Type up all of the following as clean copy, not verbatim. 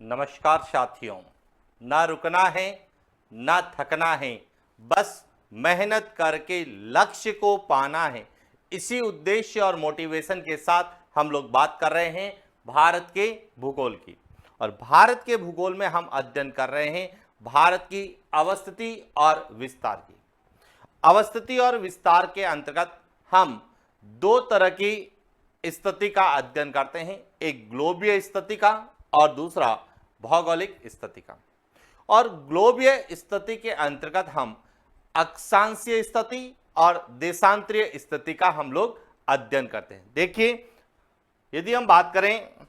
नमस्कार साथियों। ना रुकना है ना थकना है, बस मेहनत करके लक्ष्य को पाना है। इसी उद्देश्य और मोटिवेशन के साथ हम लोग बात कर रहे हैं भारत के भूगोल की। और भारत के भूगोल में हम अध्ययन कर रहे हैं भारत की अवस्थिति और विस्तार की। अवस्थिति और विस्तार के अंतर्गत हम दो तरह की स्थिति का अध्ययन करते हैं, एक ग्लोबीय स्थिति का और दूसरा भौगोलिक स्थिति का। और ग्लोबीय स्थिति के अंतर्गत हम अक्षांशीय स्थिति और देशांतरीय स्थिति का हम लोग अध्ययन करते हैं। देखिए, यदि हम बात करें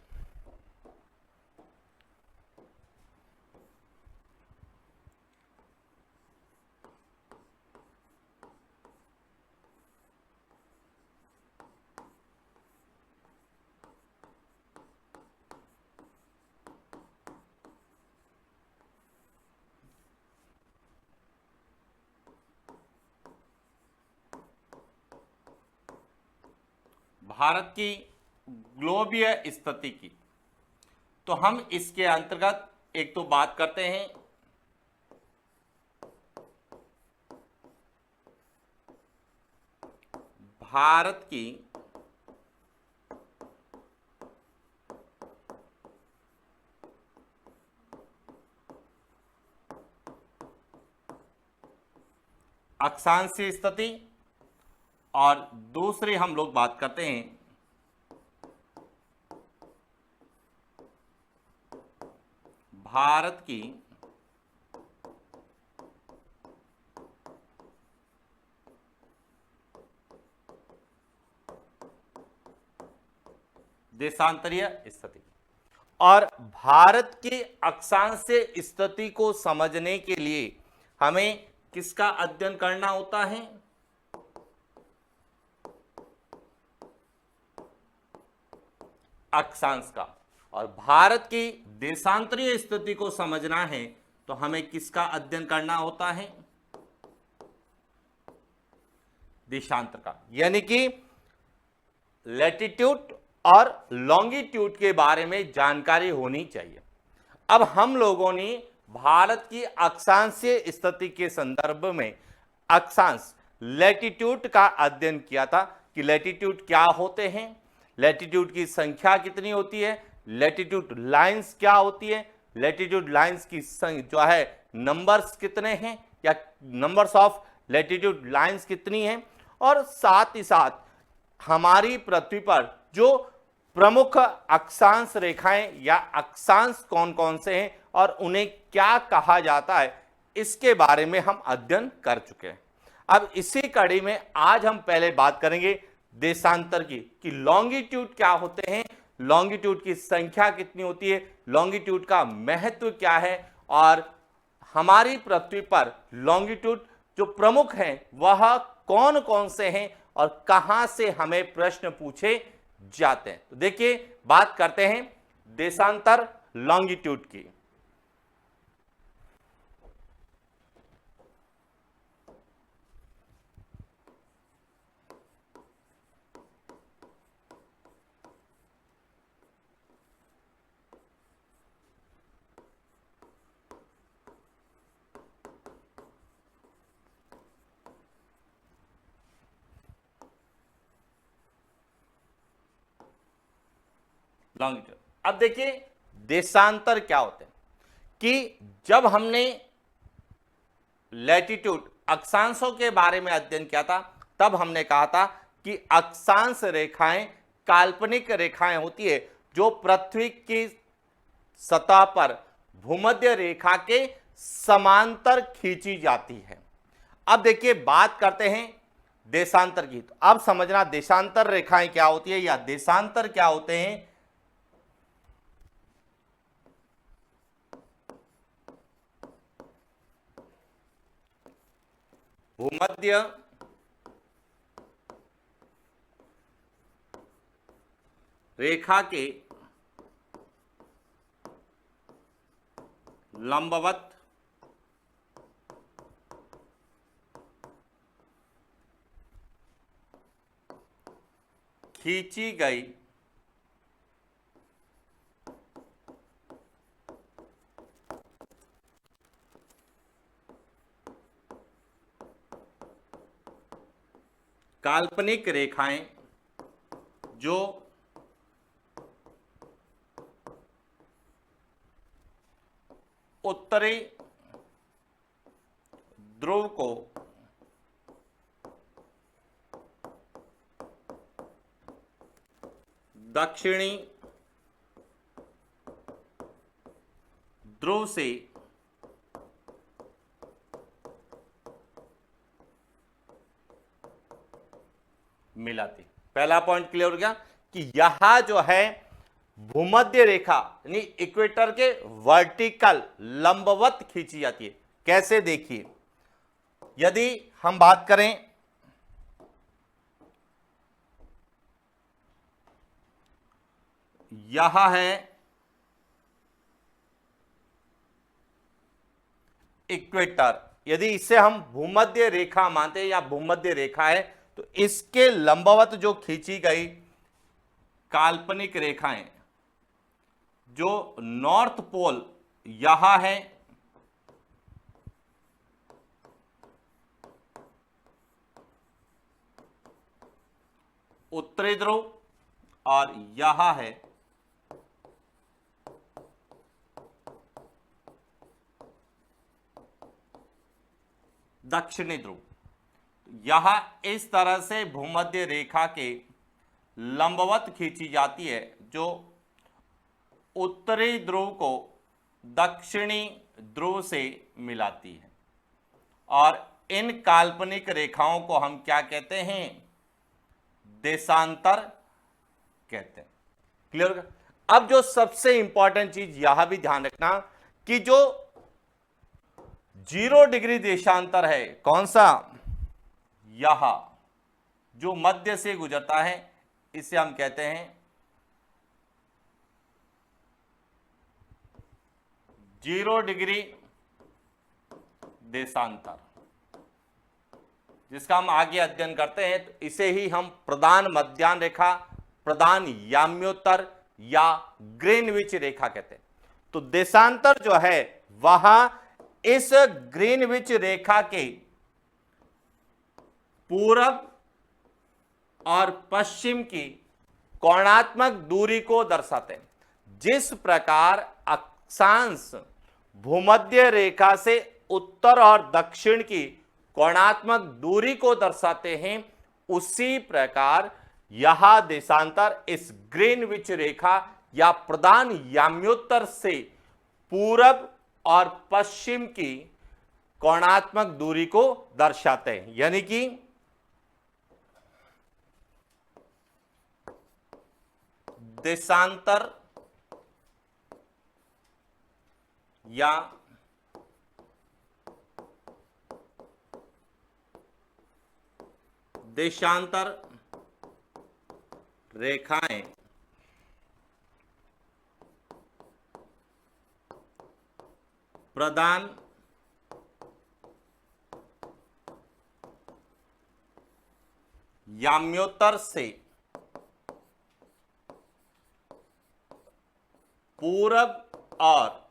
भारत की ग्लोबीय स्थिति की, तो हम इसके अंतर्गत एक तो बात करते हैं भारत की अक्षांशीय स्थिति और दूसरी हम लोग बात करते हैं भारत की देशांतरीय स्थिति। और भारत की अक्षांशीय स्थिति को समझने के लिए हमें किसका अध्ययन करना होता है? अक्षांश का। और भारत की देशांतरीय स्थिति को समझना है तो हमें किसका अध्ययन करना होता है? देशांतर का। यानी कि लैटिट्यूड और लॉन्गिट्यूड के बारे में जानकारी होनी चाहिए। अब हम लोगों ने भारत की अक्षांशीय स्थिति के संदर्भ में अक्षांश लैटिट्यूड का अध्ययन किया था कि लैटिट्यूड क्या होते हैं, लैटिट्यूड की संख्या कितनी होती है, लैटिट्यूड लाइंस क्या होती है, लैटिट्यूड लाइंस की जो है नंबर्स कितने हैं या नंबर्स ऑफ लैटिट्यूड लाइंस कितनी हैं, और साथ ही साथ हमारी पृथ्वी पर जो प्रमुख अक्षांश रेखाएं या अक्षांश कौन कौन से हैं और उन्हें क्या कहा जाता है, इसके बारे में हम अध्ययन कर चुके हैं। अब इसी कड़ी में आज हम पहले बात करेंगे देशांतर की कि लॉन्गिट्यूड क्या होते हैं, लॉन्गिट्यूड की संख्या कितनी होती है, लॉन्गिट्यूड का महत्व क्या है, और हमारी पृथ्वी पर लॉन्गिट्यूड जो प्रमुख हैं वह कौन कौन से हैं और कहां से हमें प्रश्न पूछे जाते हैं। तो देखिए, बात करते हैं देशांतर लॉन्गिट्यूड की। लॉन्गिट्यूड। अब देखिए, देशांतर क्या होते हैं कि जब हमने लैटिट्यूड अक्षांशों के बारे में अध्ययन किया था तब हमने कहा था कि अक्षांश रेखाएं काल्पनिक रेखाएं होती है जो पृथ्वी की सतह पर भूमध्य रेखा के समांतर खींची जाती है। अब देखिए, बात करते हैं देशांतर की। तो अब समझना देशांतर रेखाएं क्या होती है या देशांतर क्या होते हैं। भूमध्य रेखा के लंबवत खींची गई काल्पनिक रेखाएं जो उत्तरी ध्रुव को दक्षिणी ध्रुव से मिलाती। पहला पॉइंट क्लियर हो गया कि यहां जो है भूमध्य रेखा यानी इक्वेटर के वर्टिकल लंबवत खींची जाती है। कैसे देखिए, यदि हम बात करें यहां है इक्वेटर, यदि इसे हम भूमध्य रेखा मानते हैं या भूमध्य रेखा है, तो इसके लंबवत जो खींची गई काल्पनिक रेखाएं जो नॉर्थ पोल यहां है, उत्तरी ध्रुव, और यहां है दक्षिणी ध्रुव। यहां इस तरह से भूमध्य रेखा के लंबवत खींची जाती है जो उत्तरी ध्रुव को दक्षिणी ध्रुव से मिलाती है, और इन काल्पनिक रेखाओं को हम क्या कहते हैं? देशांतर कहते हैं। क्लियर? अब जो सबसे इंपॉर्टेंट चीज यहां भी ध्यान रखना कि जो 0 डिग्री देशांतर है, कौन सा? यहां जो मध्य से गुजरता है, इसे हम कहते हैं 0 डिग्री देशांतर, जिसका हम आगे अध्ययन करते हैं। तो इसे ही हम प्रधान मध्याह्न रेखा, प्रधान याम्योत्तर या ग्रीनविच रेखा कहते हैं। तो देशांतर जो है वहां इस ग्रीनविच रेखा के पूरब और पश्चिम की कोणात्मक दूरी को दर्शाते हैं। जिस प्रकार अक्षांश भूमध्य रेखा से उत्तर और दक्षिण की कोणात्मक दूरी को दर्शाते हैं, उसी प्रकार यहां देशांतर इस ग्रीनविच रेखा या प्रधान याम्योत्तर से पूरब और पश्चिम की कोणात्मक दूरी को दर्शाते हैं। यानी कि देशांतर या देशांतर रेखाएं प्रधान याम्योत्तर से पूरब और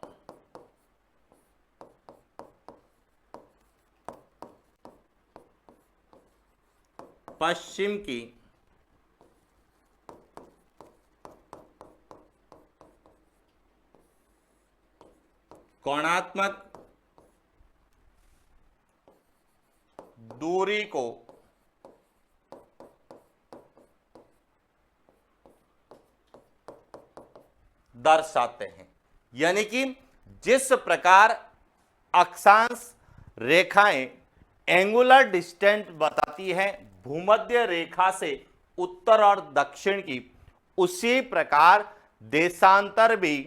पश्चिम की कोणात्मक दूरी को दर्शाते हैं। यानी कि जिस प्रकार अक्षांश रेखाएं एंगुलर डिस्टेंस बताती है भूमध्य रेखा से उत्तर और दक्षिण की, उसी प्रकार देशांतर भी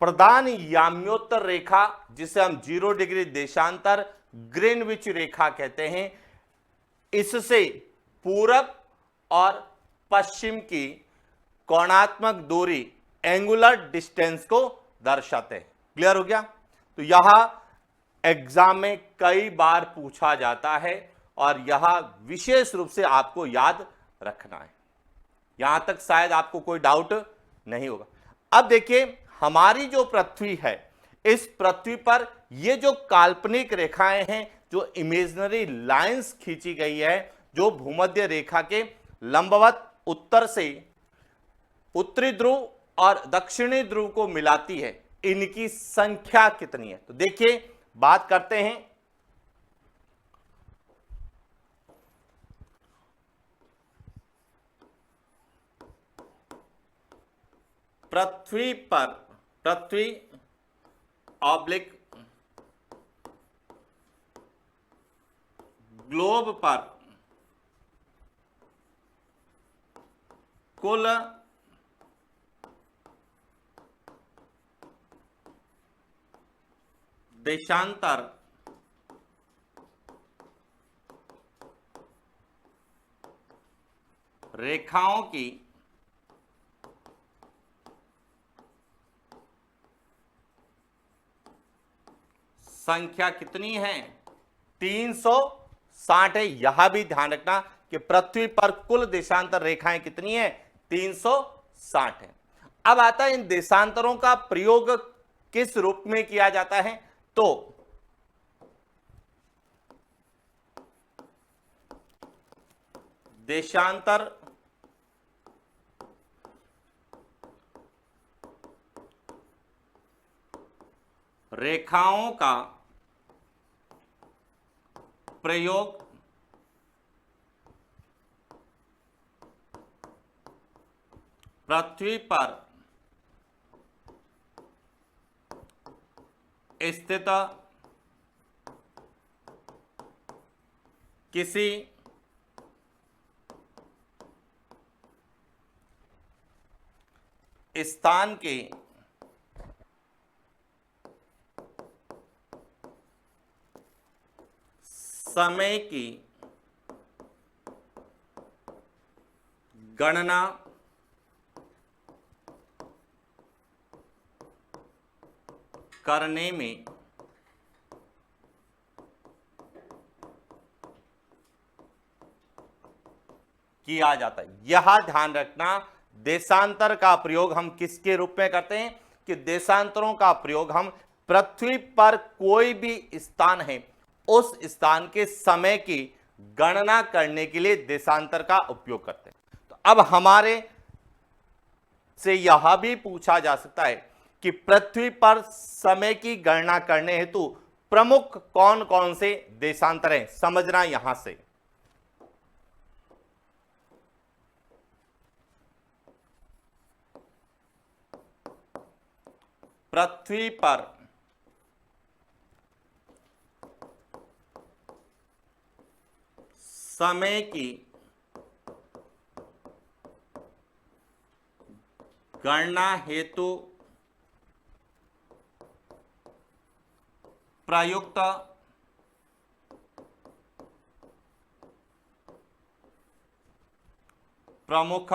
प्रधान याम्योत्तर रेखा, जिसे हम 0 डिग्री देशांतर ग्रीनविच रेखा कहते हैं, इससे पूरब और पश्चिम की कोणात्मक दूरी एंगुलर डिस्टेंस को दर्शाते हैं। क्लियर हो गया? तो यहां एग्जाम में कई बार पूछा जाता है और यह विशेष रूप से आपको याद रखना है। यहां तक शायद आपको कोई डाउट नहीं होगा। अब देखिए, हमारी जो पृथ्वी है, इस पृथ्वी पर ये जो काल्पनिक रेखाएं हैं, जो इमेजिनरी लाइंस खींची गई है, जो भूमध्य रेखा के लंबवत उत्तर से उत्तरी ध्रुव और दक्षिणी ध्रुव को मिलाती है, इनकी संख्या कितनी है? तो देखिए बात करते हैं पृथ्वी ऑब्लिक ग्लोब पर कुल देशांतर रेखाओं की संख्या कितनी है? 360 है। यह भी ध्यान रखना कि पृथ्वी पर कुल देशांतर रेखाएं कितनी है? 360 है। अब आता है इन देशांतरों का प्रयोग किस रूप में किया जाता है? तो देशांतर रेखाओं का प्रयोग पृथ्वी पर स्थित किसी स्थान के समय की गणना करने में किया जाता है। यह ध्यान रखना, देशांतर का प्रयोग हम किसके रूप में करते हैं? कि देशांतरों का प्रयोग हम पृथ्वी पर कोई भी स्थान है उस स्थान के समय की गणना करने के लिए देशांतर का उपयोग करते हैं। तो अब हमारे से यह भी पूछा जा सकता है कि पृथ्वी पर समय की गणना करने हेतु प्रमुख कौन कौन से देशांतर हैं? समझना यहां से पृथ्वी पर समय की गणना हेतु प्रयुक्त प्रमुख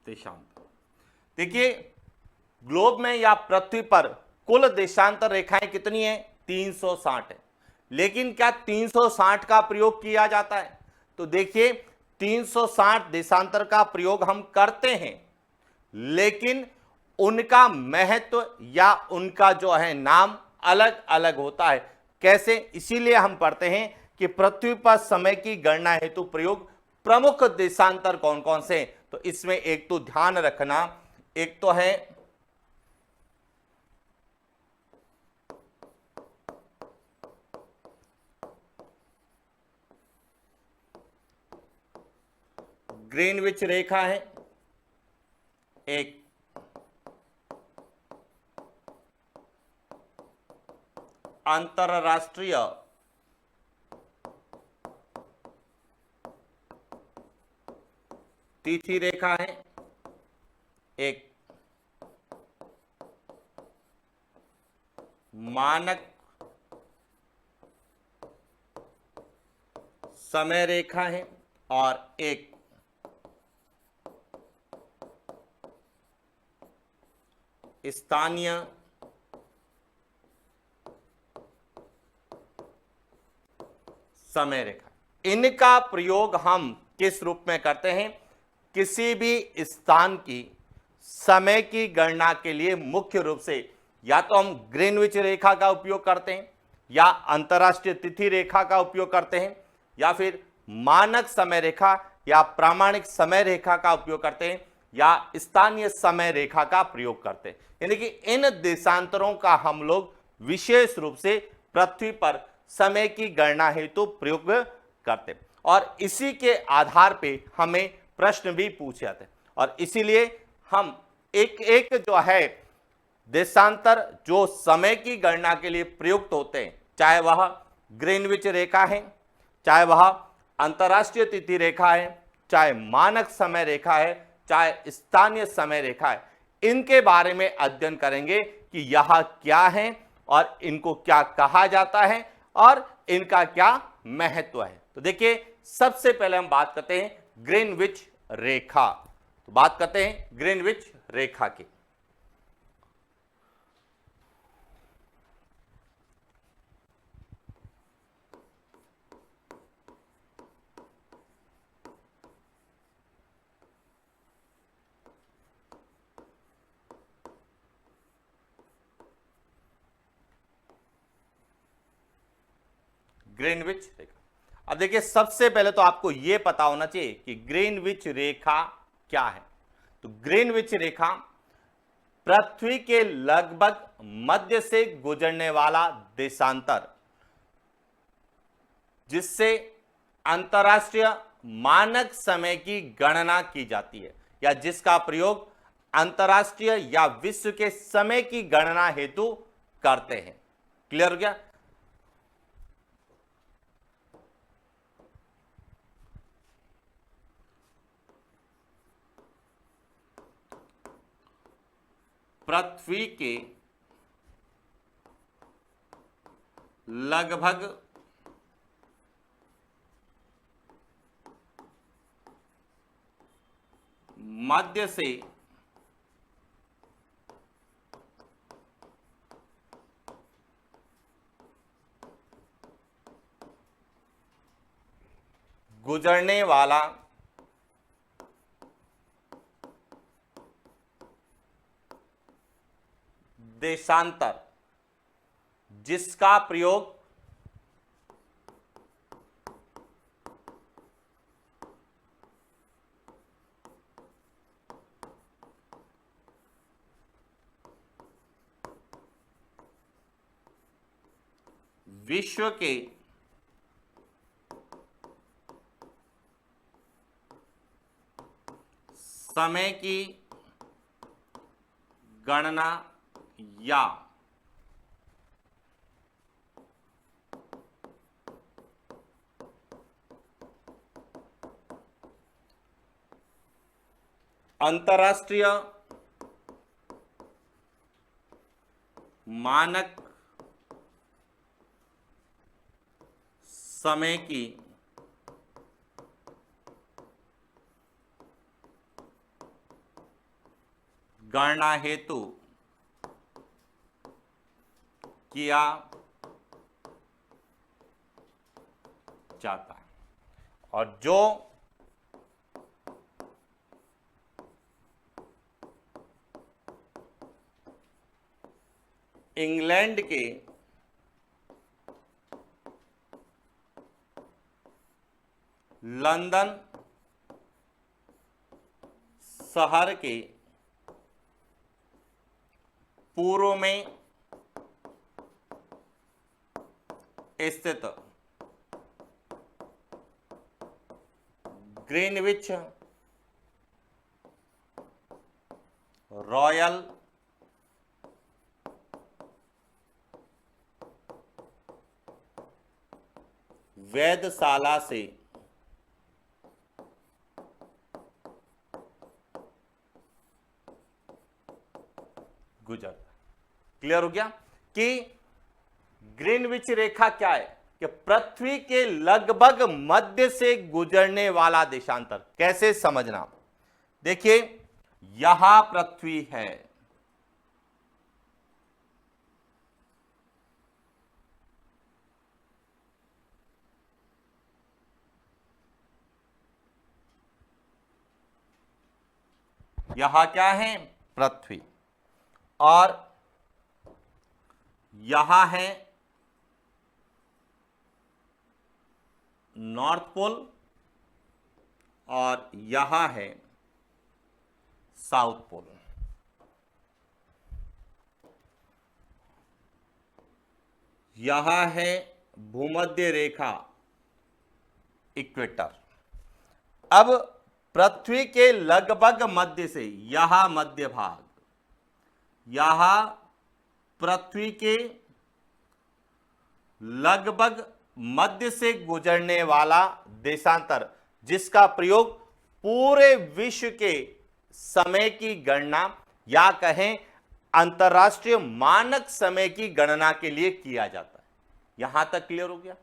देशांतर। देखिए ग्लोब में या पृथ्वी पर कुल देशांतर रेखाएं कितनी है? 360 है। लेकिन क्या 360 का प्रयोग किया जाता है? तो देखिए 360 देशांतर का प्रयोग हम करते हैं, लेकिन उनका महत्व या उनका जो है नाम अलग अलग होता है। कैसे? इसीलिए हम पढ़ते हैं कि पृथ्वी पर समय की गणना हेतु प्रयोग प्रमुख देशांतर कौन कौन से? तो इसमें एक तो ध्यान रखना, एक तो है ग्रीनविच रेखा है, एक अंतरराष्ट्रीय तिथि रेखा है, एक मानक समय रेखा है और एक स्थानीय समय रेखा। इनका प्रयोग हम किस रूप में करते हैं? किसी भी स्थान की समय की गणना के लिए मुख्य रूप से या तो हम ग्रीनविच रेखा का उपयोग करते हैं या अंतर्राष्ट्रीय तिथि रेखा का उपयोग करते हैं, या फिर मानक समय रेखा या प्रामाणिक समय रेखा का उपयोग करते हैं, या स्थानीय समय रेखा का प्रयोग करते हैं। यानी कि इन देशांतरों का हम लोग विशेष रूप से पृथ्वी पर समय की गणना हेतु प्रयोग करते हैं, और इसी के आधार पे हमें प्रश्न भी पूछे जाते हैं। और इसीलिए हम एक एक जो है देशांतर जो समय की गणना के लिए प्रयुक्त होते हैं, चाहे वह ग्रीनविच रेखा है, चाहे वह अंतर्राष्ट्रीय तिथि रेखा है, चाहे मानक समय रेखा है, चाहे स्थानीय समय रेखा है, इनके बारे में अध्ययन करेंगे कि यह क्या है और इनको क्या कहा जाता है और इनका क्या महत्व है। तो देखिए, सबसे पहले हम बात करते हैं ग्रीनविच रेखा। तो बात करते हैं ग्रीनविच रेखा की। ग्रीनविच रेखा, अब देखिए, सबसे पहले तो आपको यह पता होना चाहिए कि ग्रीनविच रेखा क्या है। तो ग्रीनविच रेखा पृथ्वी के लगभग मध्य से गुजरने वाला देशांतर, जिससे अंतर्राष्ट्रीय मानक समय की गणना की जाती है, या जिसका प्रयोग अंतर्राष्ट्रीय या विश्व के समय की गणना हेतु करते हैं। क्लियर हो गया? पृथ्वी के लगभग मध्य से गुजरने वाला देशांतर, जिसका प्रयोग विश्व के समय की गणना या अंतर्राष्ट्रीय मानक समय की गणना हेतु किया जाता है, और जो इंग्लैंड के लंदन शहर के पूर्व में स्थित ग्रीनविच रॉयल वेधशाला से गुजरता। क्लियर हो गया कि ग्रीनविच रेखा क्या है? कि पृथ्वी के लगभग मध्य से गुजरने वाला देशांतर। कैसे समझना? देखिए, यहां पृथ्वी है, यहां क्या है? पृथ्वी, और यहां है नॉर्थ पोल और यहां है साउथ पोल। यहां है भूमध्य रेखा, इक्वेटर। अब पृथ्वी के लगभग मध्य से, यहां मध्य भाग, यहां पृथ्वी के लगभग मध्य से गुजरने वाला देशांतर, जिसका प्रयोग पूरे विश्व के समय की गणना या कहें अंतरराष्ट्रीय मानक समय की गणना के लिए किया जाता है। यहां तक क्लियर हो गया।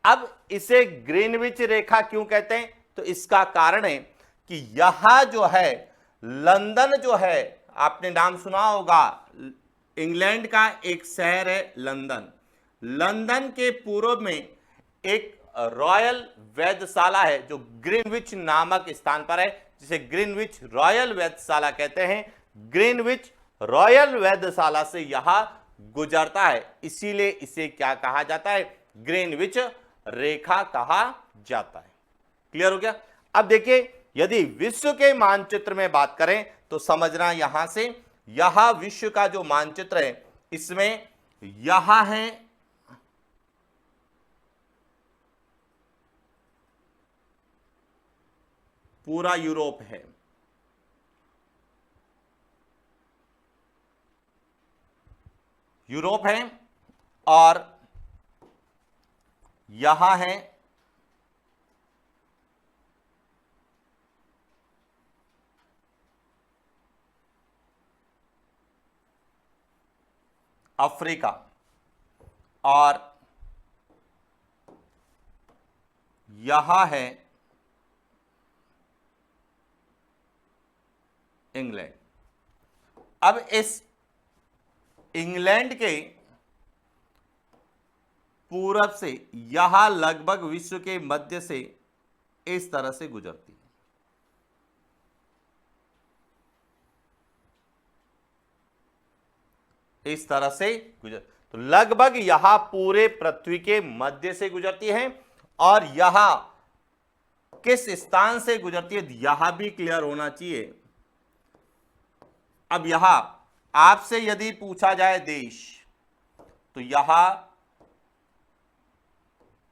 अब इसे ग्रीनविच रेखा क्यों कहते हैं? तो इसका कारण है कि यहां जो है लंदन जो है, आपने नाम सुना होगा, इंग्लैंड का एक शहर है लंदन। लंदन के पूर्व में एक रॉयल वेधशाला है जो ग्रीनविच नामक स्थान पर है, जिसे ग्रीनविच रॉयल वेधशाला कहते हैं। ग्रीनविच रॉयल वेधशाला से यहां गुजरता है, इसीलिए इसे क्या कहा जाता है? ग्रीनविच रेखा कहा जाता है। क्लियर हो गया? अब देखिए, यदि विश्व के मानचित्र में बात करें तो समझना, यहां से यहां विश्व का जो मानचित्र है, इसमें यहां है पूरा यूरोप है, यूरोप है, और यहां है अफ्रीका, और यहां है इंग्लैंड। अब इस इंग्लैंड के पूरब से यहां लगभग विश्व के मध्य से इस तरह से गुजरती है। इस तरह से गुजर, तो लगभग यहां पूरे पृथ्वी के मध्य से गुजरती है। और यहां किस स्थान से गुजरती है, यहां भी क्लियर होना चाहिए। अब यहां आपसे यदि पूछा जाए देश, तो यहां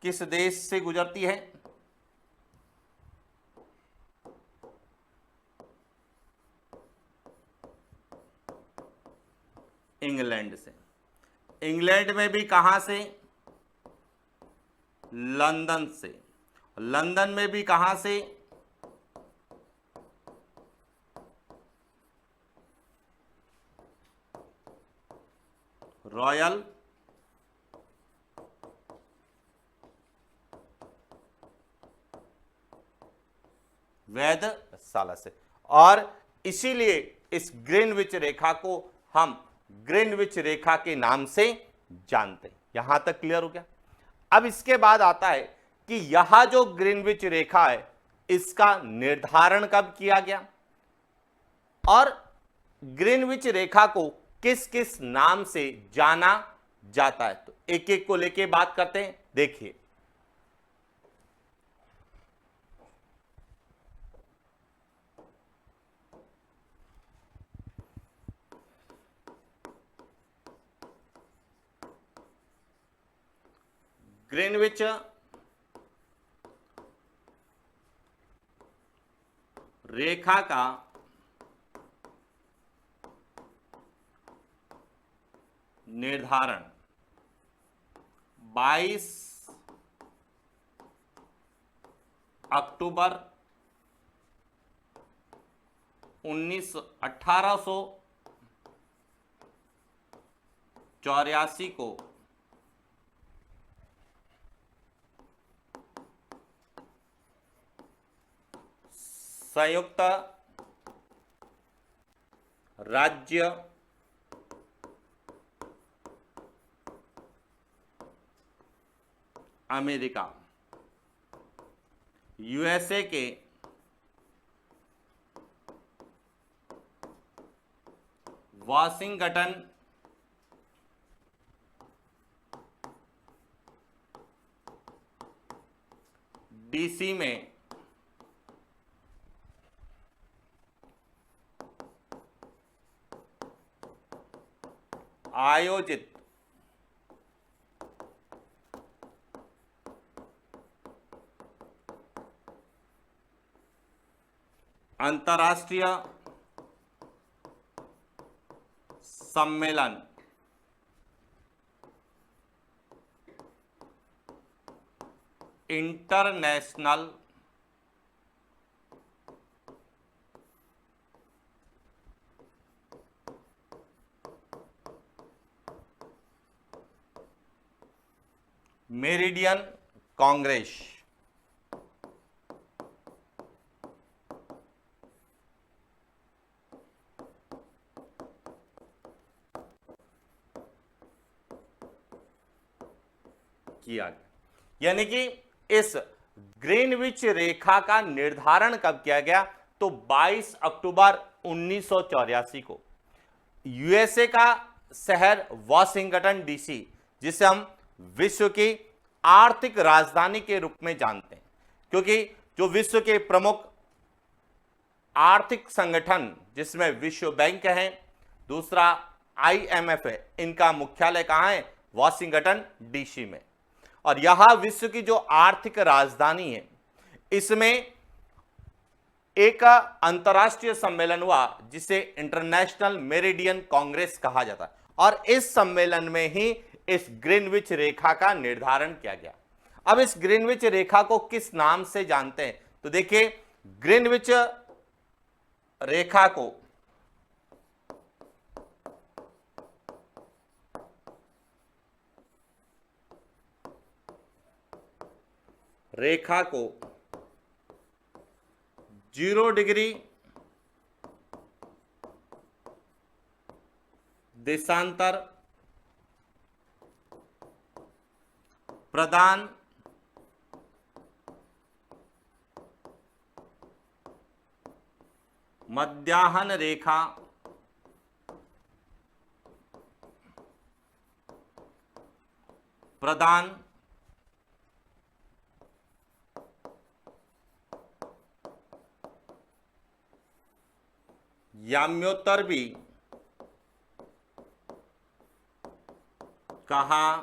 किस देश से गुजरती है? इंग्लैंड से। इंग्लैंड में भी कहां से? लंदन से। लंदन में भी कहां से? रॉयल वेधशाला से। और इसीलिए इस ग्रीनविच रेखा को हम ग्रीनविच रेखा के नाम से जानते हैं। यहां तक क्लियर हो गया। अब इसके बाद आता है कि यहां जो ग्रीनविच रेखा है, इसका निर्धारण कब किया गया और ग्रीनविच रेखा को किस किस नाम से जाना जाता है। तो एक एक को लेके बात करते हैं। देखिए, ग्रीनविच रेखा का निर्धारण 22 अक्टूबर 1884 को संयुक्त राज्य अमेरिका, यूएसए के वाशिंगटन डीसी में आयोजित अंतर्राष्ट्रीय सम्मेलन इंटरनेशनल मेरिडियन कांग्रेस किया गया। यानी कि इस ग्रीनविच रेखा का निर्धारण कब किया गया? तो 22 अक्टूबर 1984 को यूएसए का शहर वॉशिंगटन डीसी, जिसे हम विश्व की आर्थिक राजधानी के रूप में जानते हैं, क्योंकि जो विश्व के प्रमुख आर्थिक संगठन जिसमें विश्व बैंक है, दूसरा आईएमएफ है, इनका मुख्यालय कहां है? वॉशिंगटन डीसी में। और यह विश्व की जो आर्थिक राजधानी है, इसमें एक अंतर्राष्ट्रीय सम्मेलन हुआ जिसे इंटरनेशनल मेरिडियन कांग्रेस कहा जाता है, और इस सम्मेलन में ही इस ग्रीनविच रेखा का निर्धारण किया गया। अब इस ग्रीनविच रेखा को किस नाम से जानते हैं? तो देखिए, ग्रीनविच रेखा को रेखा को 0 डिग्री देशांतर प्रदान मध्याह्न रेखा प्रदान याम्योत्तर भी कहा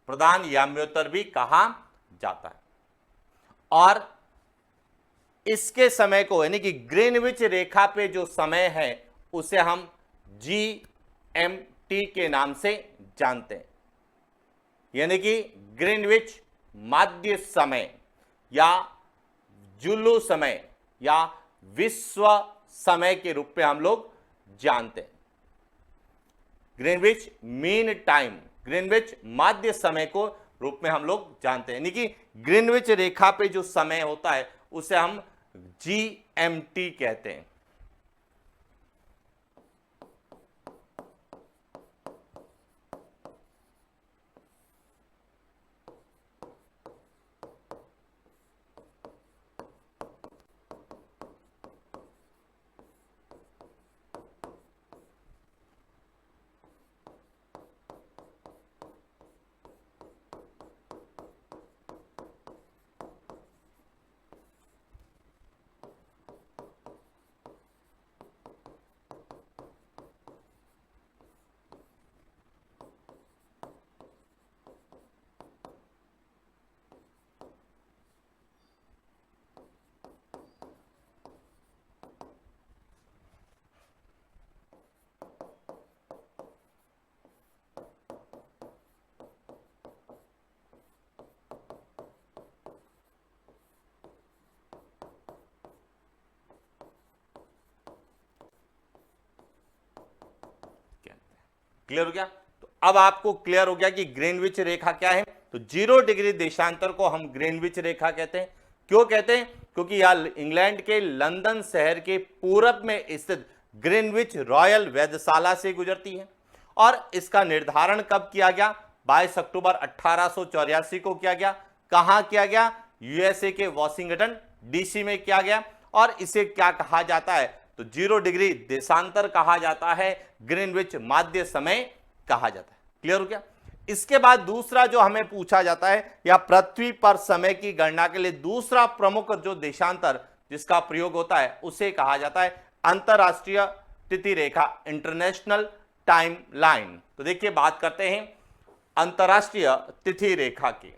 प्रधान याम्योत्तर भी कहा जाता है। और इसके समय को, यानी कि ग्रीनविच रेखा पे जो समय है, उसे हम GMT के नाम से जानते हैं, यानी कि ग्रीनविच माध्य समय या जुल्लू समय या विश्व समय के रूप में हम लोग जानते हैं। ग्रीनविच मीन टाइम, ग्रीनविच माध्य समय को रूप में हम लोग जानते हैं, यानी कि ग्रीनविच रेखा पे जो समय होता है उसे हम GMT कहते हैं। क्लियर हो गया? तो अब आपको क्लियर हो गया कि ग्रीनविच रेखा क्या है। तो 0 डिग्री देशांतर को हम ग्रीनविच रेखा कहते हैं। क्यों कहते हैं? क्योंकि यह इंग्लैंड के लंदन शहर के पूरब में स्थित ग्रीनविच रॉयल वेधशाला से गुजरती है। और इसका निर्धारण कब किया गया? 22 अक्टूबर 1884 को किया गया। कहां किया गया? यूएसए के वॉशिंगटन डीसी में किया गया। और इसे क्या कहा जाता है? तो 0 डिग्री देशांतर कहा जाता है, ग्रीनविच माध्य समय कहा जाता है। क्लियर हो गया? इसके बाद दूसरा जो हमें पूछा जाता है, या पृथ्वी पर समय की गणना के लिए दूसरा प्रमुख जो देशांतर जिसका प्रयोग होता है उसे कहा जाता है अंतरराष्ट्रीय तिथि रेखा, इंटरनेशनल टाइम लाइन। तो देखिए बात करते हैं अंतरराष्ट्रीय तिथि रेखा की।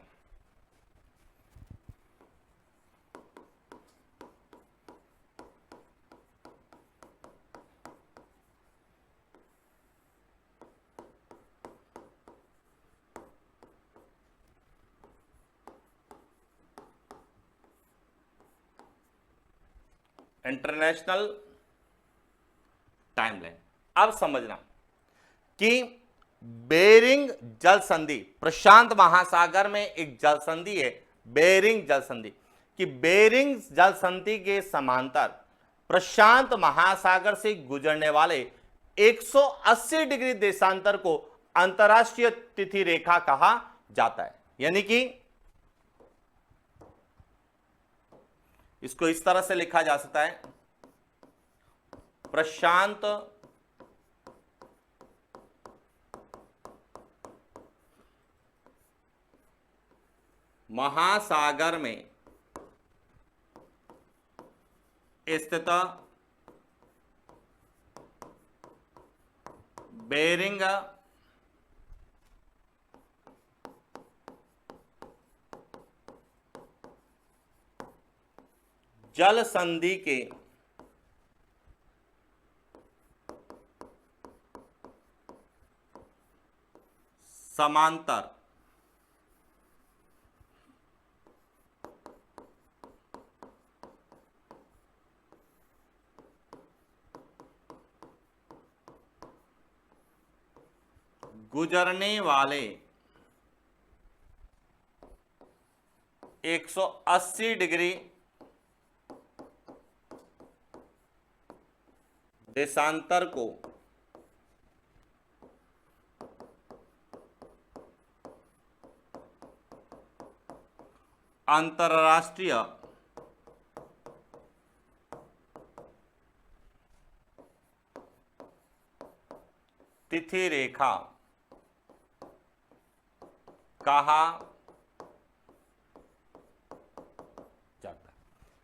International timeline. अब समझना कि बेरिंग जल संधि, प्रशांत महासागर में एक जल संधि है बेरिंग जल संधि, कि बेरिंग जल संधि के समांतर प्रशांत महासागर से गुजरने वाले 180 डिग्री देशांतर को अंतरराष्ट्रीय तिथि रेखा कहा जाता है। यानी कि इसको इस तरह से लिखा जा सकता है, प्रशांत महासागर में स्थित बेरिंग जल संधि के समांतर गुजरने वाले 180 डिग्री देशांतर को अंतरराष्ट्रीय तिथि रेखा कहा जाता है।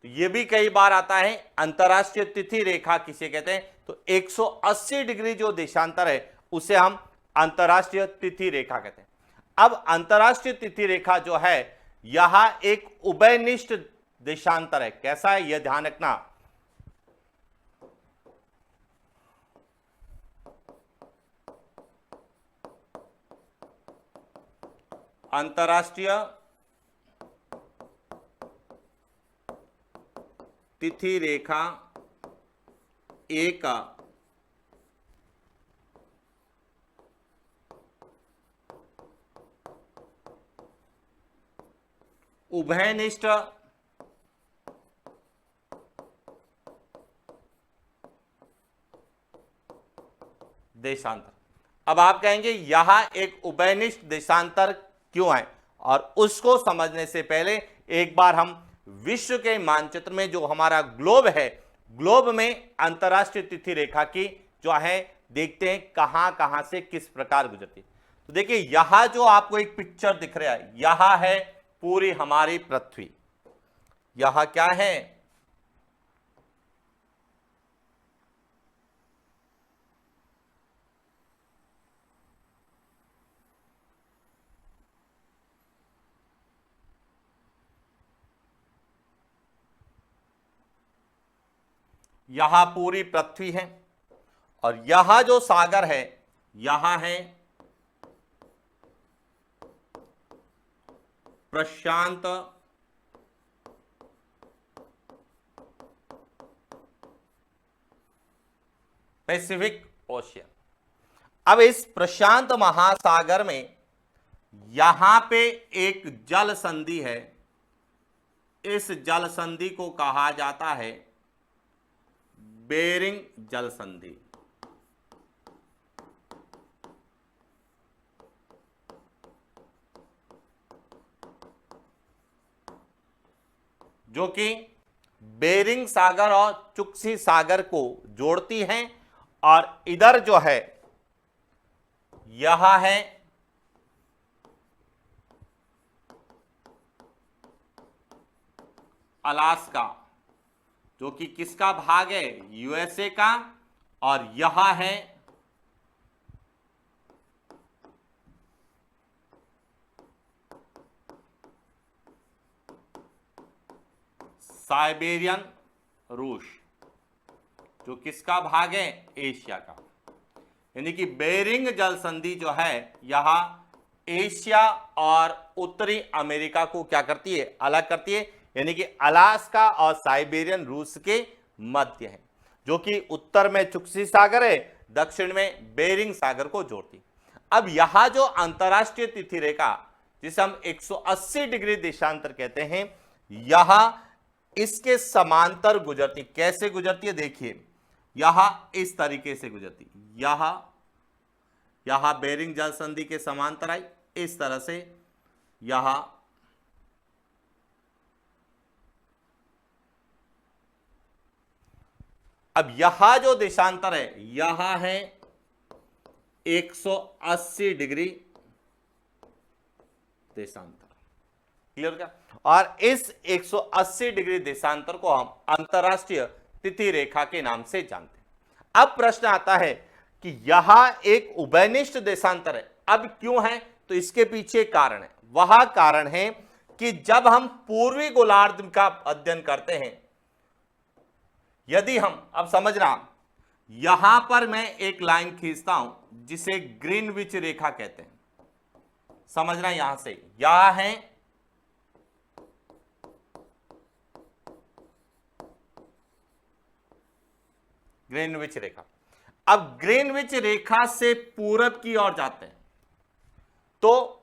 तो यह भी कई बार आता है अंतरराष्ट्रीय तिथि रेखा किसे कहते हैं, तो 180 डिग्री जो देशांतर है उसे हम अंतरराष्ट्रीय तिथि रेखा कहते हैं। अब अंतरराष्ट्रीय तिथि रेखा जो है यह एक उभयनिष्ठ देशांतर है। कैसा है यह ध्यान रखना, अंतरराष्ट्रीय तिथि रेखा एक उभयनिष्ठ देशांतर। अब आप कहेंगे यह एक उभयनिष्ठ देशांतर क्यों है, और उसको समझने से पहले एक बार हम विश्व के मानचित्र में जो हमारा ग्लोब है, ग्लोब में अंतरराष्ट्रीय तिथि रेखा की जो है देखते हैं कहां कहां से किस प्रकार गुजरती है। तो देखिए यहां जो आपको एक पिक्चर दिख रहा है, यहां है पूरी हमारी पृथ्वी। यहां क्या है, यहां पूरी पृथ्वी है, और यहां जो सागर है यहां है प्रशांत पैसिफिक ओशियन। अब इस प्रशांत महासागर में यहां पे एक जल संधि है, इस जल संधि को कहा जाता है बेरिंग जल संधि। जो कि बेरिंग सागर और चुक्सी सागर को जोड़ती हैं, और इधर जो है यह है अलास्का, जो कि किसका भाग है, यूएसए का, और यह है साइबेरियन रूस, जो किसका भाग है, एशिया का। यानी कि बेरिंग जल संधि जो है यह एशिया और उत्तरी अमेरिका को क्या करती है, अलग करती है। यानी कि अलास्का और साइबेरियन रूस के मध्य है, जो कि उत्तर में चुक्सी सागर है, दक्षिण में बेरिंग सागर को जोड़ती। अब यहां जो अंतरराष्ट्रीय तिथि रेखा, जिसे हम 180 डिग्री देशांतर कहते हैं, यह इसके समांतर गुजरती। कैसे गुजरती है, देखिए यह इस तरीके से गुजरती, यह बेरिंग जल संधि के समांतर आई, इस तरह से यह अब यह जो देशांतर है यह है 180 डिग्री देशांतर। क्लियर क्या? और इस 180 डिग्री देशांतर को हम अंतरराष्ट्रीय तिथि रेखा के नाम से जानते हैं। अब प्रश्न आता है कि यह एक उभयनिष्ठ देशांतर है। अब क्यों है, तो इसके पीछे कारण है। वह कारण है कि जब हम पूर्वी गोलार्ध का अध्ययन करते हैं, यदि हम, अब समझना, यहां पर मैं एक लाइन खींचता हूं जिसे ग्रीनविच रेखा कहते हैं। समझना, यहां से यह है ग्रीनविच रेखा। अब ग्रीनविच रेखा से पूरब की ओर जाते हैं तो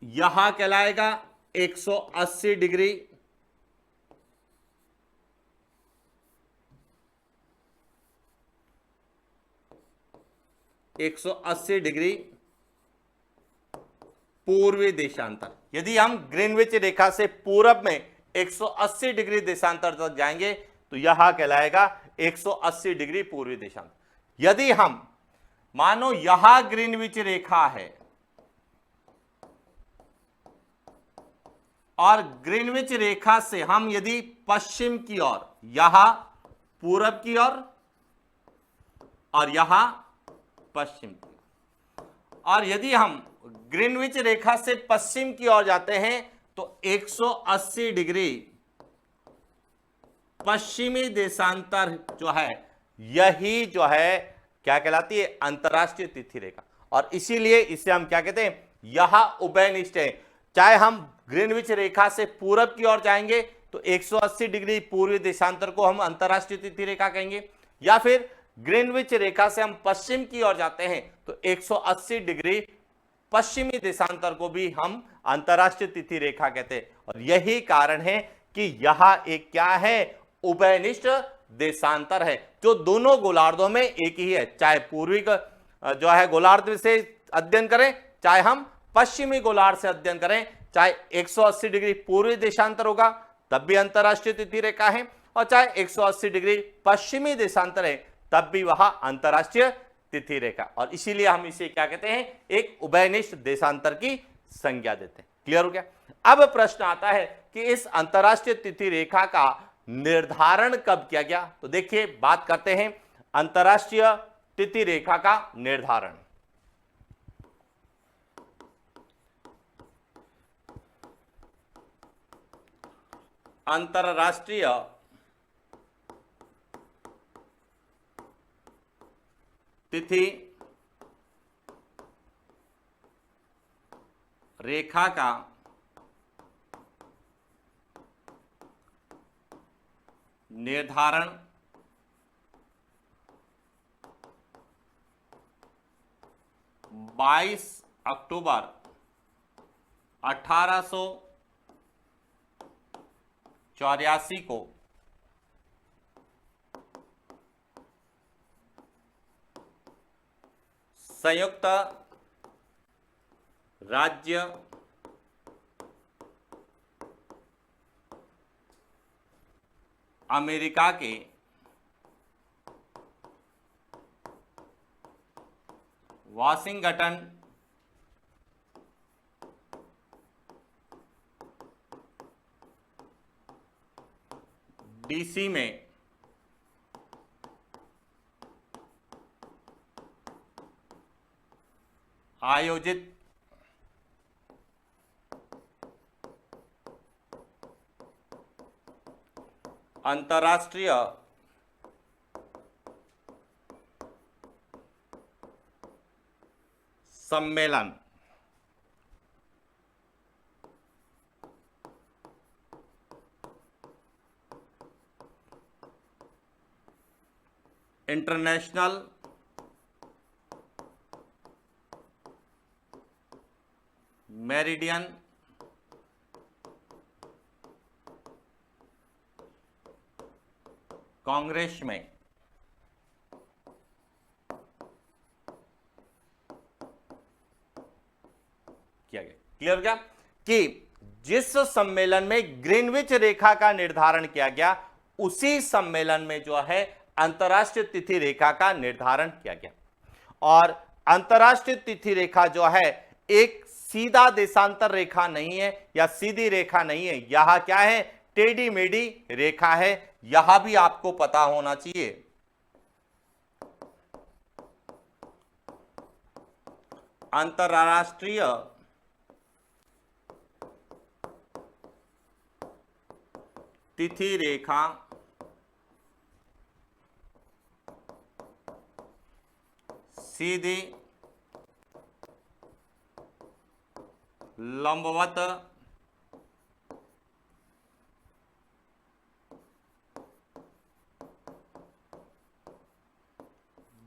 यहां कहलाएगा 180 डिग्री, पूर्वी देशांतर। यदि हम ग्रीनविच रेखा से पूरब में 180 डिग्री देशांतर तक जाएंगे तो यह कहलाएगा 180 डिग्री पूर्वी देशांतर। यदि हम मानो यह ग्रीनविच रेखा है और ग्रीनविच रेखा से हम यदि पश्चिम की ओर, यहां पूरब की ओर और यहां पश्चिम की, और यदि हम ग्रीनविच रेखा से पश्चिम की ओर जाते हैं तो 180 डिग्री पश्चिमी देशांतर जो है, यही जो है क्या कहलाती है, अंतरराष्ट्रीय तिथि रेखा। और इसीलिए इसे हम क्या कहते हैं, यह उभयनिष्ठ है। चाहे हम ग्रीनविच रेखा से पूरब की ओर जाएंगे तो 180 डिग्री पूर्वी देशांतर को हम अंतरराष्ट्रीय तिथि रेखा कहेंगे, या फिर ग्रीनविच रेखा से हम पश्चिम की ओर जाते हैं तो 180 डिग्री पश्चिमी देशांतर को भी हम अंतरराष्ट्रीय तिथि रेखा कहते हैं। और यही कारण है कि यह एक क्या है, उभयनिष्ठ देशांतर है, जो दोनों गोलार्धों में एक ही है। चाहे पूर्वी जो है गोलार्ध से अध्ययन करें, चाहे हम पश्चिमी गोलार्ध से अध्ययन करें, चाहे 180 डिग्री पूर्वी देशांतर होगा तब भी अंतरराष्ट्रीय तिथि रेखा है, और चाहे 180 डिग्री पश्चिमी देशांतर है तब भी वह अंतरराष्ट्रीय तिथि रेखा। और इसीलिए हम इसे क्या कहते हैं, एक उभयनिष्ठ देशांतर की संज्ञा देते हैं। क्लियर हो गया? अब प्रश्न आता है कि इस अंतरराष्ट्रीय तिथि रेखा का निर्धारण कब किया गया। तो देखिए, बात करते हैं अंतरराष्ट्रीय तिथि रेखा का निर्धारण। अंतरराष्ट्रीय तिथि रेखा का निर्धारण 22 अक्टूबर 1884 को संयुक्त राज्य अमेरिका के वाशिंगटन डीसी में आयोजित अंतर्राष्ट्रीय सम्मेलन इंटरनेशनल मेरिडियन कांग्रेस में किया गया। क्लियर क्या कि जिस सम्मेलन में ग्रीनविच रेखा का निर्धारण किया गया उसी सम्मेलन में जो है अंतरराष्ट्रीय तिथि रेखा का निर्धारण किया गया। और अंतरराष्ट्रीय तिथि रेखा जो है एक सीधा देशांतर रेखा नहीं है या सीधी रेखा नहीं है, यह क्या है, टेढ़ी मेढ़ी रेखा है। यह भी आपको पता होना चाहिए। अंतरराष्ट्रीय तिथि रेखा सीधी लंबवत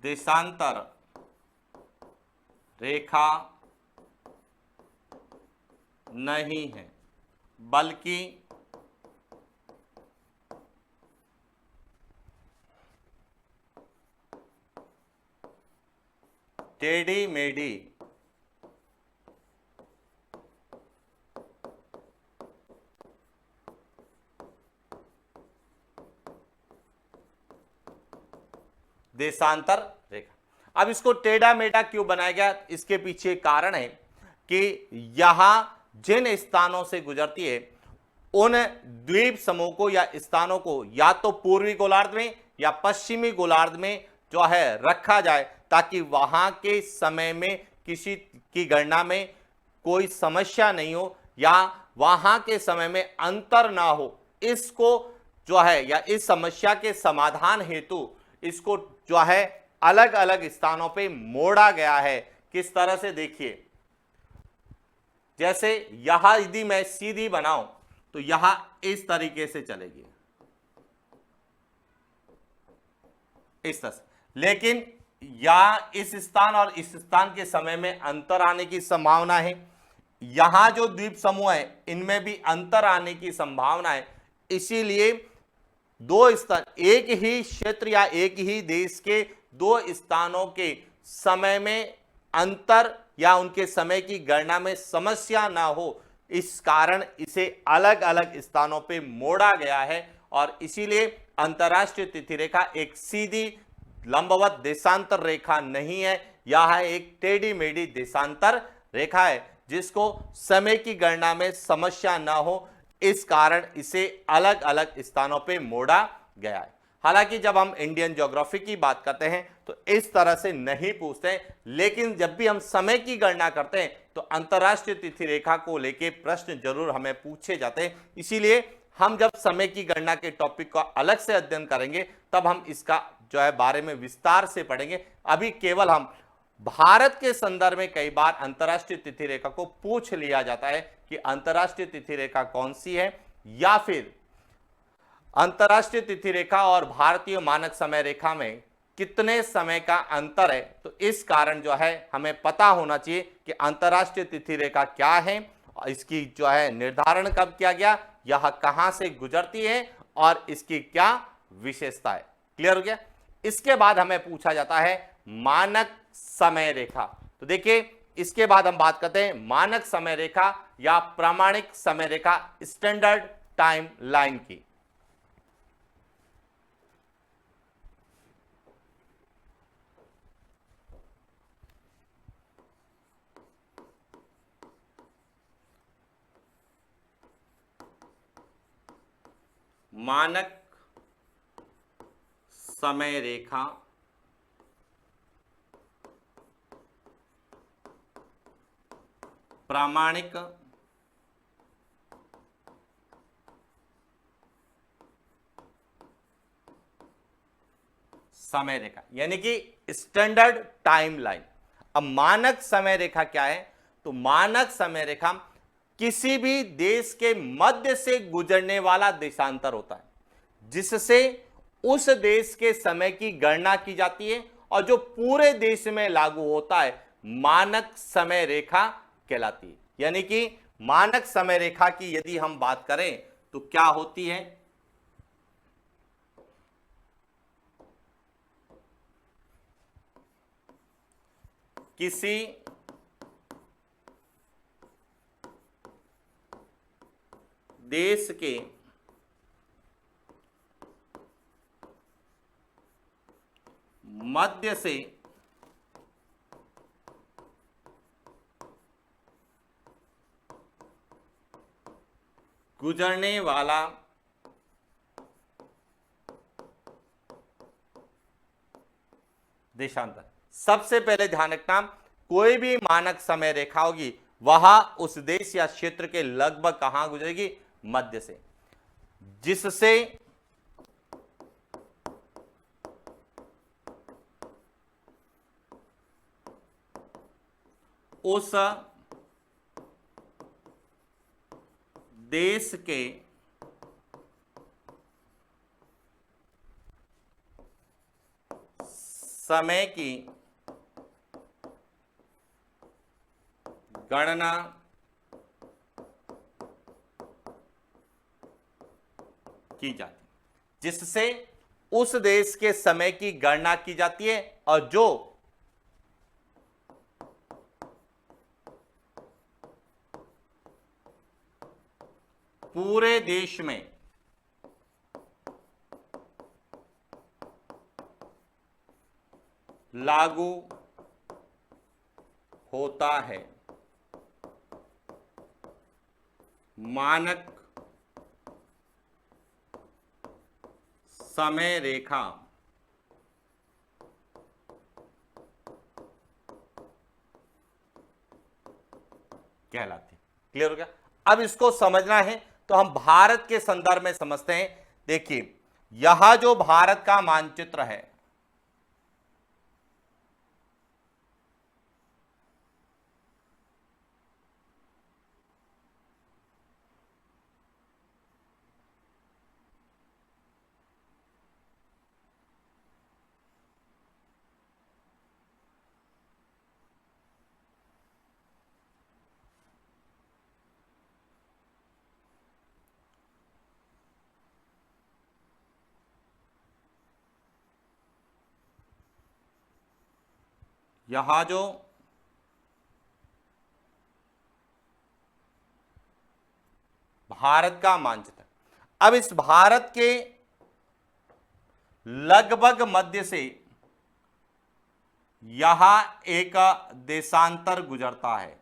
देशांतर रेखा नहीं है, बल्कि टेढ़ी मेढ़ी देशांतर रेखा। अब इसको टेढ़ा मेढ़ा क्यों बनाया गया, इसके पीछे कारण है कि यहां जिन स्थानों से गुजरती है उन द्वीप समूह को या स्थानों को या तो पूर्वी गोलार्ध में या पश्चिमी गोलार्ध में जो है रखा जाए, ताकि वहां के समय में किसी की गणना में कोई समस्या नहीं हो या वहां के समय में अंतर ना हो। इसको जो है या इस समस्या के समाधान हेतु इसको जो है अलग अलग स्थानों पे मोड़ा गया है। किस तरह से, देखिए, जैसे यहां यदि मैं सीधी बनाऊं तो यहां इस तरीके से चलेगी, इस तरह से। लेकिन या इस स्थान और इस स्थान के समय में अंतर आने की संभावना है। यहां जो द्वीप समूह है इनमें भी अंतर आने की संभावना है। इसीलिए दो स्थान, एक ही क्षेत्र या एक ही देश के दो स्थानों के समय में अंतर या उनके समय की गणना में समस्या ना हो, इस कारण इसे अलग अलग स्थानों पे मोड़ा गया है। और इसीलिए अंतरराष्ट्रीय तिथि रेखा एक सीधी लंबवत देशांतर रेखा नहीं है, यह एक टेढ़ी मेढ़ी देशांतर रेखा है, जिसको समय की गणना में समस्या ना हो, इस कारण इसे अलग अलग स्थानों पे मोड़ा गया है। हालांकि जब हम इंडियन ज्योग्राफी की बात करते हैं तो इस तरह से नहीं पूछते हैं, लेकिन जब भी हम समय की गणना करते हैं तो अंतरराष्ट्रीय तिथि रेखा को लेके प्रश्न जरूर हमें पूछे जाते हैं। इसीलिए हम जब समय की गणना के टॉपिक का अलग से अध्ययन करेंगे तब हम इसका जो है बारे में विस्तार से पढ़ेंगे। अभी केवल हम भारत के संदर्भ में कई बार अंतरराष्ट्रीय तिथि रेखा को पूछ लिया जाता है कि अंतरराष्ट्रीय तिथि रेखा कौन सी है, या फिर अंतरराष्ट्रीय तिथि रेखा और भारतीय मानक समय रेखा में कितने समय का अंतर है। तो इस कारण जो है हमें पता होना चाहिए कि अंतरराष्ट्रीय तिथि रेखा क्या है, इसकी जो है निर्धारण कब किया गया, यह कहां से गुजरती है और इसकी क्या विशेषता है। क्लियर हो गया। इसके बाद हमें पूछा जाता है मानक समय रेखा। तो देखिए, इसके बाद हम बात करते हैं मानक समय रेखा या प्रामाणिक समय रेखा, स्टैंडर्ड टाइम लाइन की। मानक समय रेखा प्रामाणिक समय रेखा यानी कि स्टैंडर्ड टाइम लाइन। अब मानक समय रेखा क्या है? तो मानक समय रेखा किसी भी देश के मध्य से गुजरने वाला देशांतर होता है, जिससे उस देश के समय की गणना की जाती है और जो पूरे देश में लागू होता है मानक समय रेखा कहलाती है। यानी कि मानक समय रेखा की यदि हम बात करें तो क्या होती है? किसी देश के मध्य से गुजरने वाला देशांतर। सबसे पहले ध्यान रखना, कोई भी मानक समय रेखा होगी वह उस देश या क्षेत्र के लगभग कहां गुजरेगी? मध्य से, जिससे उस देश के समय की गणना की जाती, जिससे उस देश के समय की गणना की जाती है और जो पूरे देश में लागू होता है मानक समय रेखा कहलाती। क्लियर हो गया? अब इसको समझना है तो हम भारत के संदर्भ में समझते हैं। देखिए, यह जो भारत का मानचित्र है, यहां जो भारत का मानचित्र, अब इस भारत के लगभग मध्य से यहां एक देशांतर गुजरता है।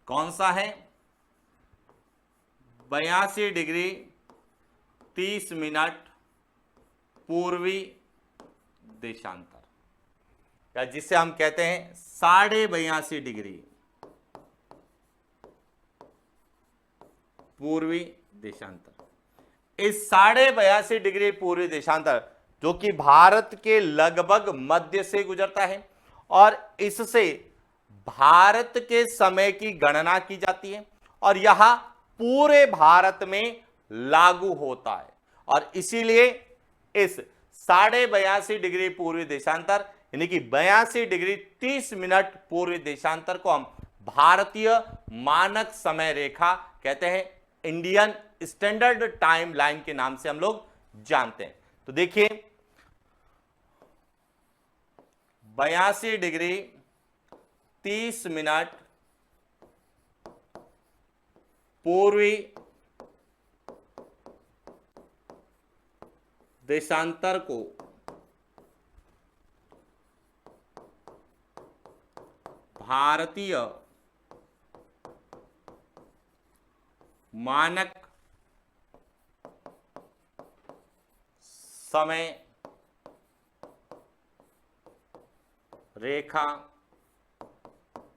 कौन सा है? 82 डिग्री 30 मिनट पूर्वी देशांतर, या जिसे हम कहते हैं 82.5 डिग्री पूर्वी देशांतर। इस 82.5 डिग्री पूर्वी देशांतर जो कि भारत के लगभग मध्य से गुजरता है और इससे भारत के समय की गणना की जाती है और यह पूरे भारत में लागू होता है, और इसीलिए इस 82.5 डिग्री पूर्वी देशांतर यानी कि 82 डिग्री 30 मिनट पूर्वी देशांतर को हम भारतीय मानक समय रेखा कहते हैं, इंडियन स्टैंडर्ड टाइम लाइन के नाम से हम लोग जानते हैं। तो देखिए, 82 डिग्री 30 मिनट पूर्वी देशांतर को भारतीय मानक समय रेखा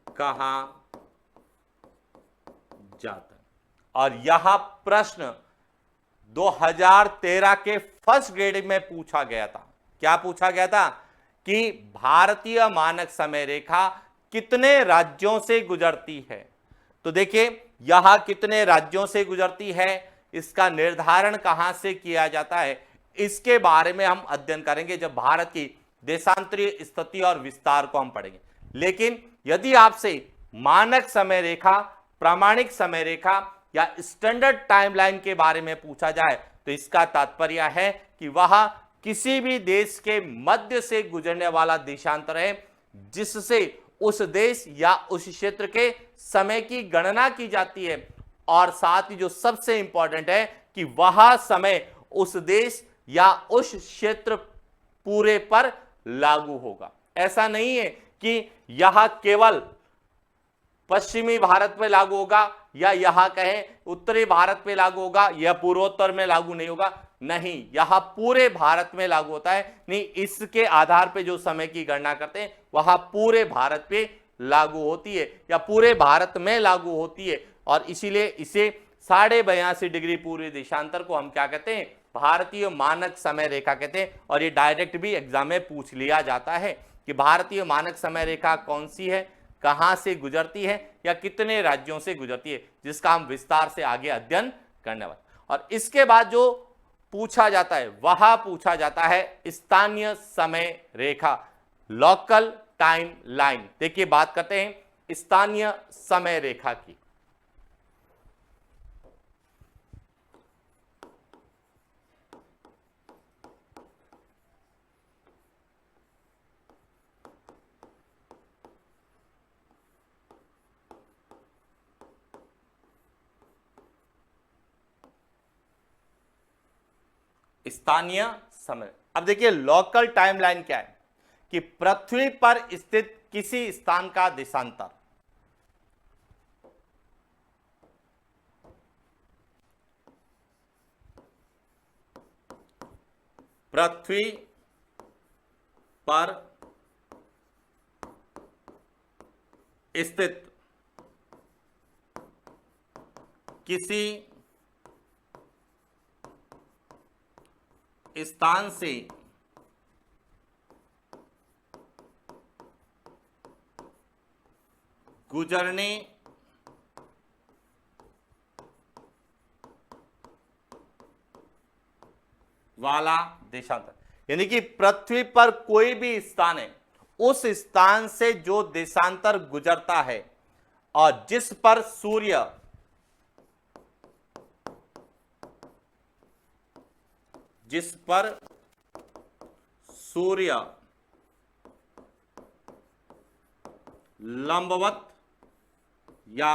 कहा जाता है। और यह प्रश्न 2013 के फर्स्ट ग्रेड में पूछा गया था। क्या पूछा गया था कि भारतीय मानक समय रेखा कितने राज्यों से गुजरती है। तो देखिए यह कितने राज्यों से गुजरती है, इसका निर्धारण कहां से किया जाता है, इसके बारे में हम अध्ययन करेंगे जब भारत की देशांतरीय स्थिति और विस्तार को हम पढ़ेंगे। लेकिन यदि आपसे मानक समय रेखा, प्रामाणिक समय रेखा या स्टैंडर्ड टाइमलाइन के बारे में पूछा जाए तो इसका तात्पर्य है कि वह किसी भी देश के मध्य से गुजरने वाला देशांतर है जिससे उस देश या उस क्षेत्र के समय की गणना की जाती है, और साथ ही जो सबसे इंपॉर्टेंट है कि वह समय उस देश या उस क्षेत्र पूरे पर लागू होगा। ऐसा नहीं है कि यह केवल पश्चिमी भारत में लागू होगा या यह कहें उत्तरी भारत में लागू होगा या पूर्वोत्तर में लागू नहीं होगा। नहीं, यह पूरे भारत में लागू होता है। नहीं, इसके आधार पे जो समय की गणना करते हैं वह पूरे भारत पे लागू होती है या पूरे भारत में लागू होती है, और इसीलिए इसे 82.5 डिग्री पूर्वी देशांतर को हम क्या कहते हैं, भारतीय मानक समय रेखा कहते हैं। और ये डायरेक्ट भी एग्जाम में पूछ लिया जाता है कि भारतीय मानक समय रेखा कौन सी है, कहां से गुजरती है या कितने राज्यों से गुजरती है, जिसका हम विस्तार से आगे अध्ययन करने वाले। और इसके बाद जो पूछा जाता है वह पूछा जाता है स्थानीय समय रेखा, लोकल टाइम लाइन। देखिए बात करते हैं स्थानीय समय रेखा की। स्थानीय समय, अब देखिए लोकल टाइमलाइन क्या है कि पृथ्वी पर स्थित किसी स्थान का देशांतर, पृथ्वी पर स्थित किसी स्थान से गुजरने वाला देशांतर, यानी कि पृथ्वी पर कोई भी स्थान है, उस स्थान से जो देशांतर गुजरता है और जिस पर सूर्य लंबवत या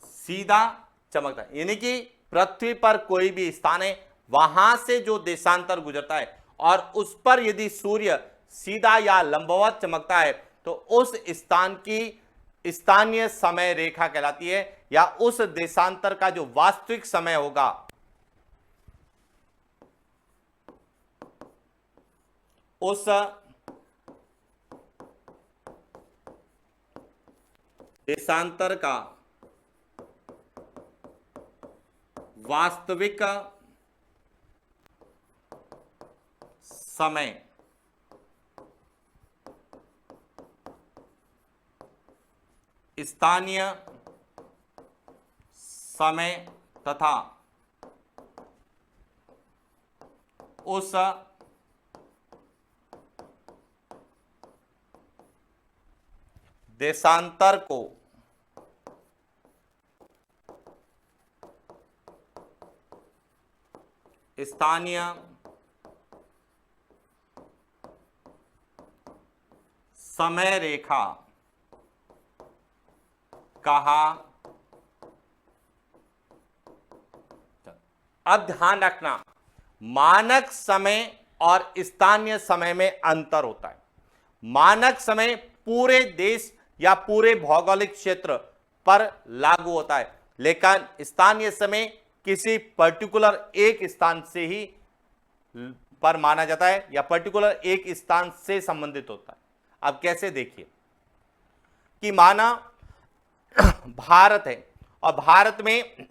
सीधा चमकता है, यानी कि पृथ्वी पर कोई भी स्थान है वहां से जो देशांतर गुजरता है और उस पर यदि सूर्य सीधा या लंबवत चमकता है तो उस स्थान की स्थानीय समय रेखा कहलाती है, या उस देशांतर का जो वास्तविक समय होगा उस देशांतर का वास्तविक समय स्थानीय समय तथा उस देशांतर को स्थानीय समय रेखा कहा। अब ध्यान रखना, मानक समय और स्थानीय समय में अंतर होता है। मानक समय पूरे देश या पूरे भौगोलिक क्षेत्र पर लागू होता है, लेकिन स्थानीय समय किसी पर्टिकुलर एक स्थान से ही पर माना जाता है या पर्टिकुलर एक स्थान से संबंधित होता है। अब कैसे, देखिए कि माना भारत है और भारत में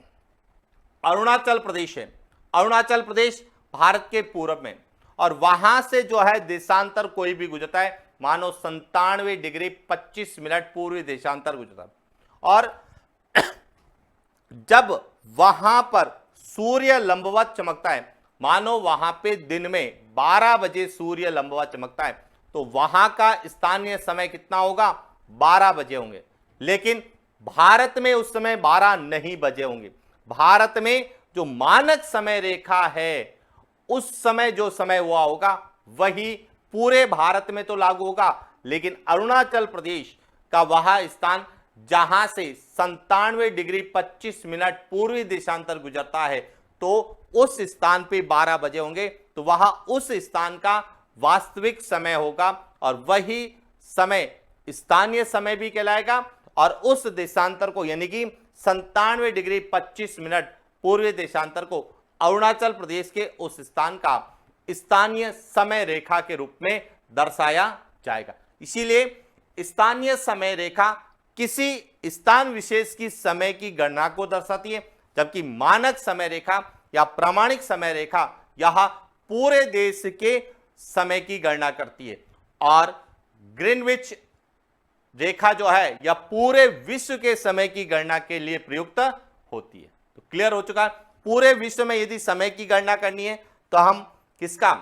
अरुणाचल प्रदेश है, अरुणाचल प्रदेश भारत के पूर्व में, और वहां से जो है देशांतर कोई भी गुजरता है, मानो 97 डिग्री 25 मिनट पूर्वी देशांतर गुजरता है, और जब वहां पर सूर्य लंबवत चमकता है, मानो वहां पे दिन में 12 बजे सूर्य लंबवत चमकता है, तो वहां का स्थानीय समय कितना होगा, 12 बजे होंगे। लेकिन भारत में उस समय 12 नहीं बजे होंगे। भारत में जो मानक समय रेखा है, उस समय जो समय हुआ होगा वही पूरे भारत में तो लागू होगा, लेकिन अरुणाचल प्रदेश का वह स्थान जहां से 97 डिग्री 25 मिनट पूर्वी देशांतर गुजरता है, तो उस स्थान पे 12 बजे होंगे, तो वह उस स्थान का वास्तविक समय होगा और वही समय स्थानीय समय भी कहलाएगा, और उस देशांतर को यानी कि 97 डिग्री 25 मिनट पूर्वी देशांतर को अरुणाचल प्रदेश के उस स्थान का स्थानीय समय रेखा के रूप में दर्शाया जाएगा। इसीलिए स्थानीय समय रेखा किसी स्थान विशेष की समय की गणना को दर्शाती है, जबकि मानक समय रेखा या प्रामाणिक समय रेखा यह पूरे देश के समय की गणना करती है, और ग्रीनविच रेखा जो है यह पूरे विश्व के समय की गणना के लिए प्रयुक्त होती है। तो क्लियर हो चुका है। पूरे विश्व में यदि समय की गणना करनी है तो हम किसका,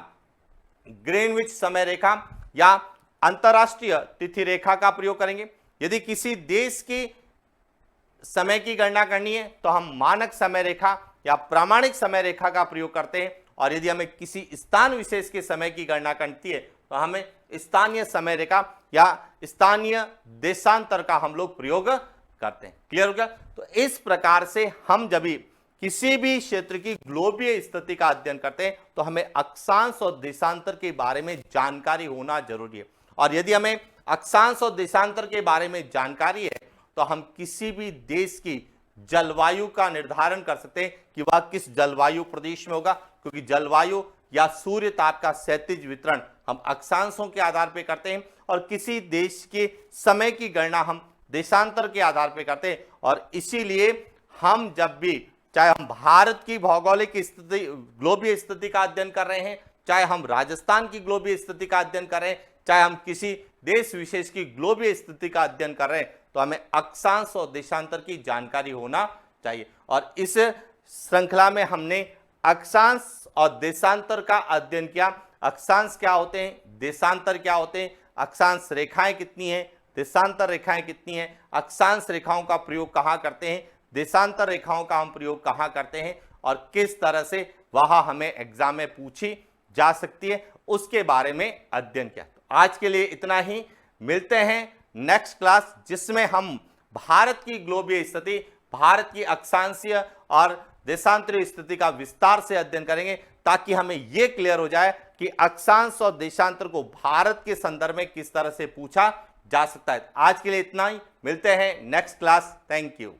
ग्रीनविच समय रेखा या अंतरराष्ट्रीय तिथि रेखा का प्रयोग करेंगे। यदि किसी देश की समय की गणना करनी है तो हम मानक समय रेखा या प्रामाणिक समय रेखा का प्रयोग करते हैं, और यदि हमें किसी स्थान विशेष के समय की गणना करनी है तो हमें स्थानीय समय रेखा या स्थानीय देशांतर का हम लोग प्रयोग करते हैं। क्लियर हो गया। तो इस प्रकार से हम जब भी किसी भी क्षेत्र की ग्लोबीय स्थिति का अध्ययन करते हैं तो हमें अक्षांश और देशांतर के बारे में जानकारी होना जरूरी है, और यदि हमें अक्षांश और देशांतर के बारे में जानकारी है तो हम किसी भी देश की जलवायु का निर्धारण कर सकते हैं कि वह किस जलवायु प्रदेश में होगा, क्योंकि जलवायु या सूर्य ताप का क्षैतिज वितरण हम अक्षांशों के आधार पर करते हैं, और किसी देश के समय की गणना हम देशांतर के आधार पर करते हैं। और इसीलिए हम जब भी, चाहे हम भारत की भौगोलिक स्थिति ग्लोबीय स्थिति का अध्ययन कर रहे हैं, चाहे हम राजस्थान की ग्लोबीय स्थिति का अध्ययन कर रहे हैं, चाहे हम किसी देश विशेष की ग्लोबीय स्थिति का अध्ययन कर रहे हैं, तो हमें अक्षांश और देशांतर की जानकारी होना चाहिए। और इस श्रृंखला में हमने अक्षांश और देशांतर का अध्ययन किया। अक्षांश क्या होते हैं, देशांतर क्या होते हैं, अक्षांश रेखाएं कितनी हैं, देशांतर रेखाएं कितनी हैं, अक्षांश रेखाओं का प्रयोग कहाँ करते हैं, देशांतर रेखाओं का हम प्रयोग कहाँ करते हैं, और किस तरह से वह हमें एग्जाम में पूछी जा सकती है, उसके बारे में अध्ययन किया। तो आज के लिए इतना ही। मिलते हैं नेक्स्ट क्लास, जिसमें हम भारत की ग्लोबीय स्थिति, भारत की अक्षांशीय और देशांतरीय स्थिति का विस्तार से अध्ययन करेंगे, ताकि हमें यह क्लियर हो जाए कि अक्षांश और देशांतर को भारत के संदर्भ में किस तरह से पूछा जा सकता है। आज के लिए इतना ही। मिलते हैं नेक्स्ट क्लास। Thank you.